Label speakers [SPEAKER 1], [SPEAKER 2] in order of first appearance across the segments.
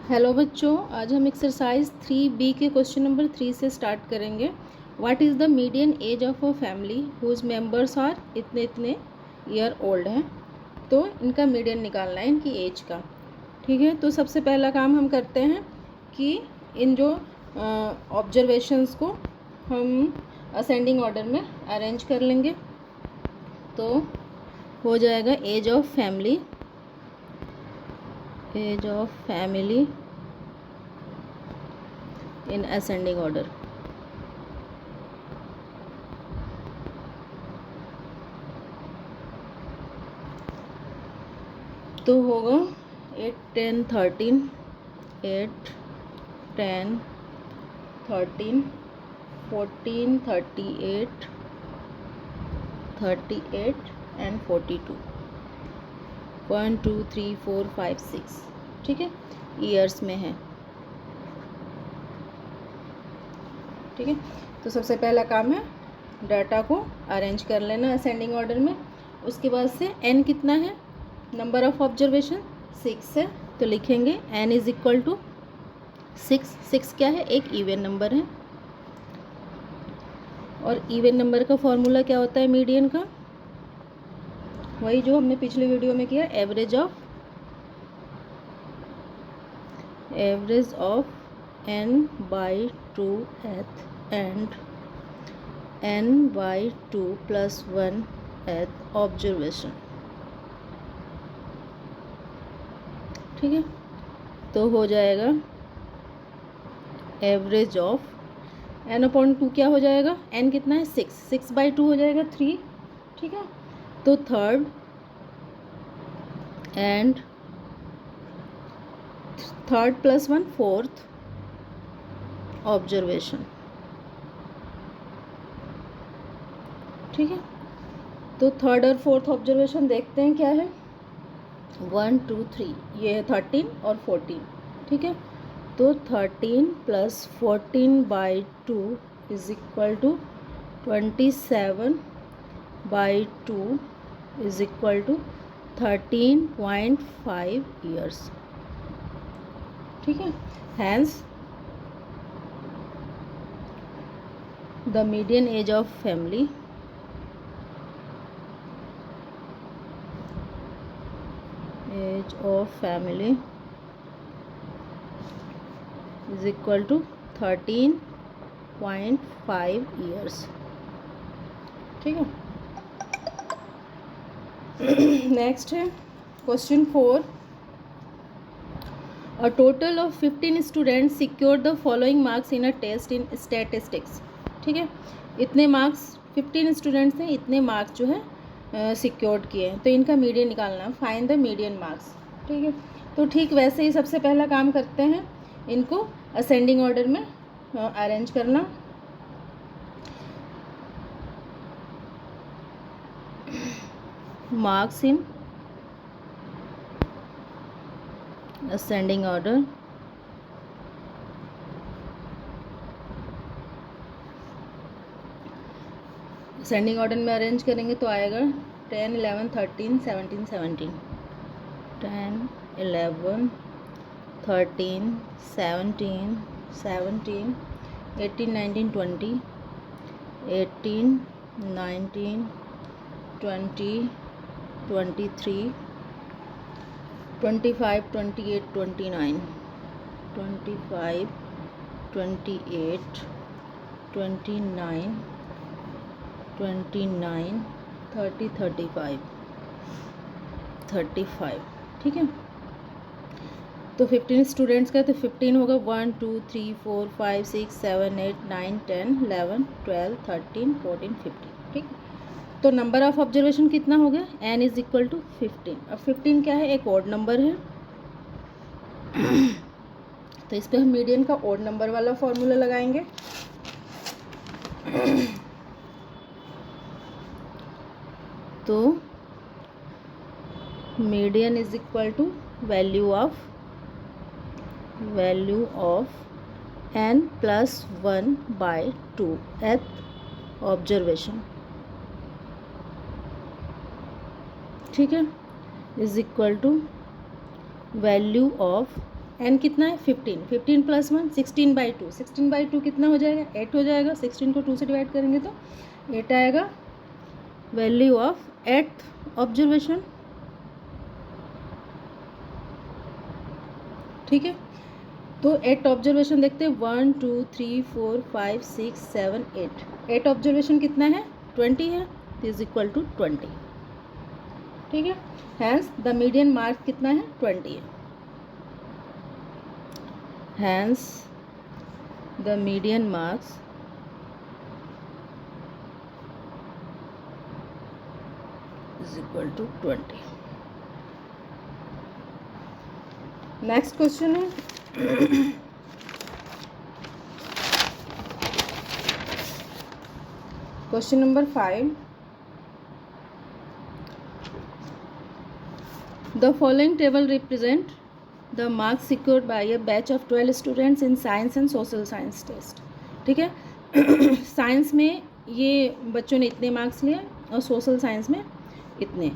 [SPEAKER 1] Hello बच्चों, आज हम एक्सरसाइज 3B के क्वेश्चन नंबर 3 से स्टार्ट करेंगे। What is the median age of a family whose members are इतने इतने ईयर ओल्ड हैं। तो इनका मीडियन निकालना है, इनकी एज का। ठीक है, तो सबसे पहला काम हम करते हैं कि इन जो ऑब्जर्वेशंस को हम असेंडिंग ऑर्डर में अरेंज कर लेंगे। तो हो जाएगा age of family in ascending order। तो होगा 8, 10, 13, 8, 10, 13, 14, 38, 38 एंड 42। 1, 2, 3, 4, 5, 6। ठीक है, ईयर्स में है। ठीक है, तो सबसे पहला काम है डाटा को अरेंज कर लेना असेंडिंग ऑर्डर में। उसके बाद से n कितना है, नंबर ऑफ ऑब्जर्वेशन 6 है, तो लिखेंगे n इज इक्वल टू 6। 6 क्या है, एक इवन नंबर है, और इवन नंबर का फॉर्मूला क्या होता है मीडियन का, वही जो हमने पिछले वीडियो में किया, average of n/2th and n/2 + 1th observation. ठीक है, तो हो जाएगा एवरेज ऑफ n/2 क्या हो जाएगा, n कितना है 6, 6/2 हो जाएगा 3। ठीक है, तो थर्ड + 1 4th ऑब्जर्वेशन। ठीक है, तो थर्ड और फोर्थ ऑब्जर्वेशन देखते हैं क्या है। 1, 2, 3, ये है 13 और 14। ठीक है, तो 13 + 14/2 is equal to 27/2 is equal to 13.5 years. ठीक है, hence the median age of family is equal to 13.5 years. ठीक है, नेक्स्ट है question 4। A total of 15 students secured the following marks in a test in statistics। ठीक है, इतने marks 15 students हैं, इतने मार्क्स जो है सिक्योर्ड किए हैं, तो इनका मीडियन निकालना, फाइंड द मीडियन मार्क्स। ठीक है, तो ठीक वैसे ही सबसे पहला काम करते हैं, इनको असेंडिंग ऑर्डर में अरेंज करना। Marks in ascending order। Ascending order में अरेंज करेंगे तो आएगा 10, 11, 13, 17, 17। 10, 11, 13, 17, 17, 18, 19, 20, 18, 19, 20, 23, 25, 28, 29, 25, 28, 29, 29, 30, 35। ठीक है, तो 15 स्टूडेंट्स का, तो 15 होगा 1, 2, 3, 4, 5, 6, 7, 8, 9, 10, 11, 12, 13, 14, 15। ठीक, तो नंबर ऑफ ऑब्जर्वेशन कितना हो गया, n इज इक्वल टू 15। अब 15 क्या है, एक ऑड नंबर है, तो इस पे हम मीडियन का ऑड नंबर वाला फॉर्मूला लगाएंगे। तो median is equal to value of n + 1/2th observation. ठीक है, is equal to value of n कितना है 15, 15 प्लस 1 16/2, 16/2 कितना हो जाएगा 8 हो जाएगा। 16 को 2 से डिवाइड करेंगे तो 8 आएगा। वैल्यू ऑफ 8th ऑब्जर्वेशन, ठीक है। तो 8 ऑब्जर्वेशन देखते हैं, 1 2 3 4 5 6 7 8, 8 ऑब्जर्वेशन कितना है 20 है, इज इक्वल टू 20, ठीक है। हैंस द मीडियन मार्क कितना है 20 है। Hence the median marks is equal to 20। Next question है question number 5। The following table represent the marks secured by a batch of 12 students in science and social science test, ठीक है। Science में ये बच्चों ने इतने मार्क्स लिए और सोशल साइंस में इतने।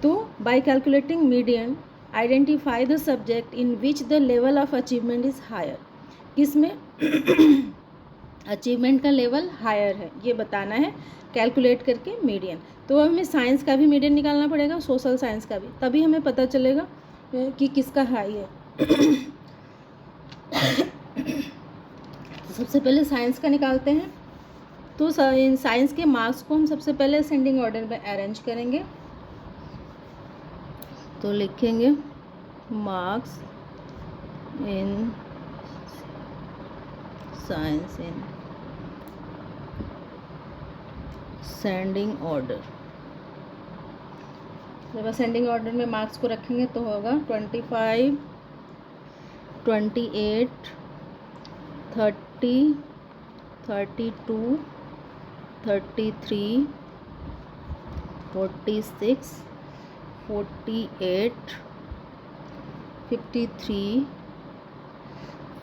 [SPEAKER 1] तो by calculating median identify the subject in which the level of achievement is higher, किसमें अचीवमेंट का लेवल हायर है ये बताना है कैलकुलेट करके मीडियन। तो अब हमें साइंस का भी मीडियन निकालना पड़ेगा, सोशल साइंस का भी, तभी हमें पता चलेगा कि किसका हाई है। तो सबसे पहले साइंस का निकालते हैं। तो साइंस के मार्क्स को हम सबसे पहले असेंडिंग ऑर्डर में अरेंज करेंगे। तो लिखेंगे marks in science in ascending order. जब असेंडिंग ऑर्डर में मार्क्स को रखेंगे तो होगा 25 28 30 32 33 46 48 53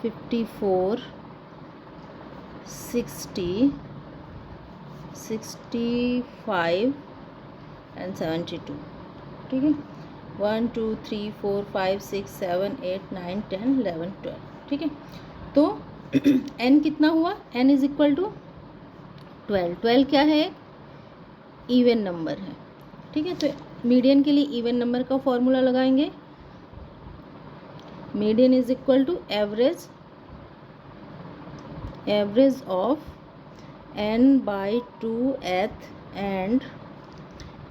[SPEAKER 1] 54 60 65 एंड 72, ठीक है। 1 2 3 4 5 6 7 8 9 10 11 12, ठीक है। तो n कितना हुआ, n इज इक्वल टू 12। 12 क्या है, एक इवन नंबर है, ठीक है। तो मीडियन के लिए इवन नंबर का फॉर्मूला लगाएंगे। Median is equal to average of n/2th and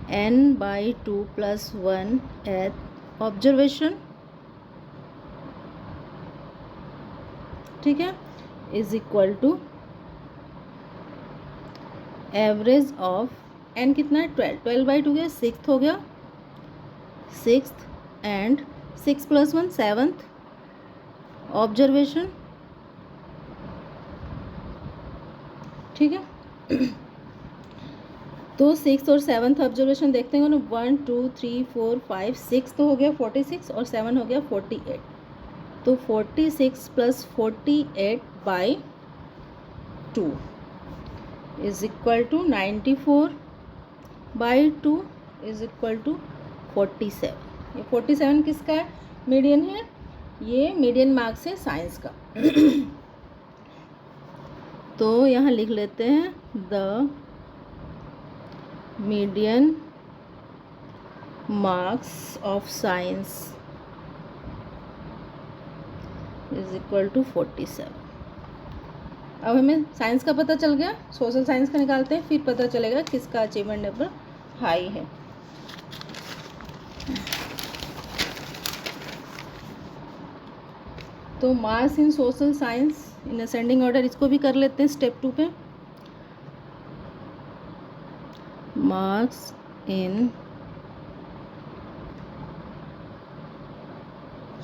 [SPEAKER 1] n/2 plus 1th observation, ठीक है, is equal to average of n कितना है 12, 12/2 गया 6th हो गया, 6th एंड 6 + 1 7th ऑब्जर्वेशन, ठीक है। तो 6th और 7th ऑब्जर्वेशन देखते हैं ना, 1 2 3 4 5 6 तो हो गया 46 और 7 हो गया 48। तो 46 + 48/2 is equal to 94/2 is equal to 47। ये 47 किसका है, मीडियन है, ये मीडियन मार्क्स है साइंस का। तो यहाँ लिख लेते हैं the median marks of science is equal to 47। अब हमें साइंस का पता चल गया, सोशल साइंस का निकालते हैं, फिर पता चलेगा किसका अचीवमेंट लेवल हाई है। तो marks in social science in ascending order, इसको भी कर लेते हैं स्टेप 2 पे। Marks in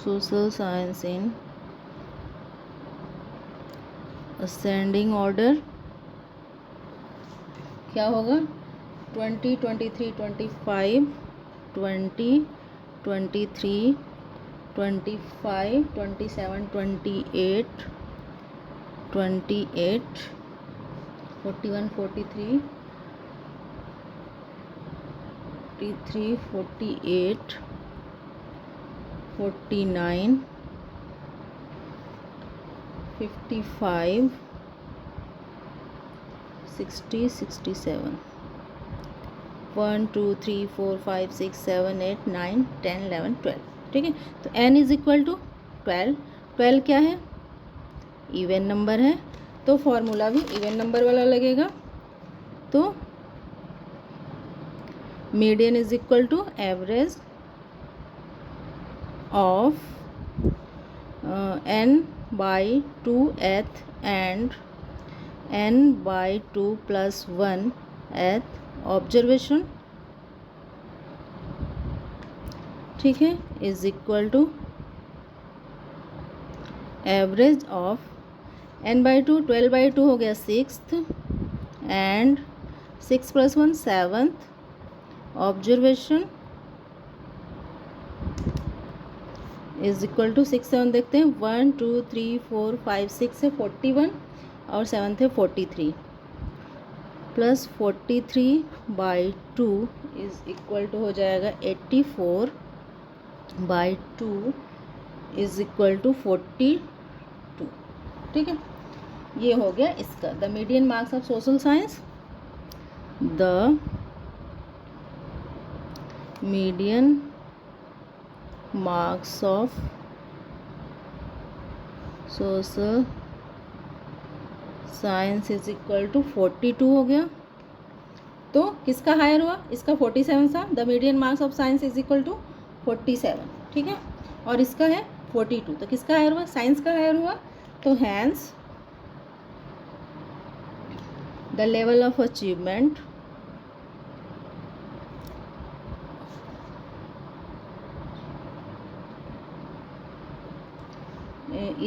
[SPEAKER 1] social science in ascending order क्या होगा, 20 23 25 20 23 25 27 28 28 41 43 43 48 49 55 60 67 1 2 3 4 5 6 7 8 9 10 11 12। ठीक है, तो n इज इक्वल टू 12। 12 क्या है? इवन नंबर है, तो फॉर्मूला भी इवन नंबर वाला लगेगा। तो median is equal to average of n by 2th and n by 2 plus 1th observation, ठीक है, is equal to average of n by 2, 12 by 2 हो गया 6th and 6 plus 1 7th observation is equal to 6 7 देखते हैं 1 2 3 4 5 6 है 41 और 7th है 43 plus 43 by 2 is equal to हो जाएगा 84 बाई 2 इज इक्वल टू 42। ठीक है, ये हो गया इसका the median marks of social science. The median marks of social science is equal to 42 हो गया। तो किसका हायर हुआ? इसका 47 था। The median marks of science is equal to 47। ठीक है, और इसका है 42, तो किसका हायर हुआ? साइंस का हायर हुआ। तो hence the level of achievement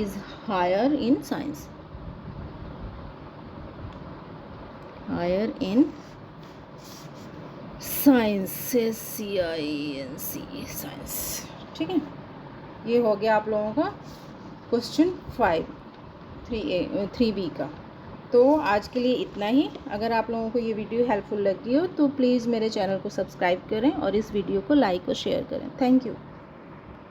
[SPEAKER 1] is higher in science, higher in science, SCINCE science। ठीक है, ये हो गया आप लोगों का क्वेश्चन 5 3B का। तो आज के लिए इतना ही। अगर आप लोगों को ये वीडियो हेल्पफुल लगी हो तो प्लीज़ मेरे चैनल को सब्सक्राइब करें और इस वीडियो को लाइक और शेयर करें। Thank you.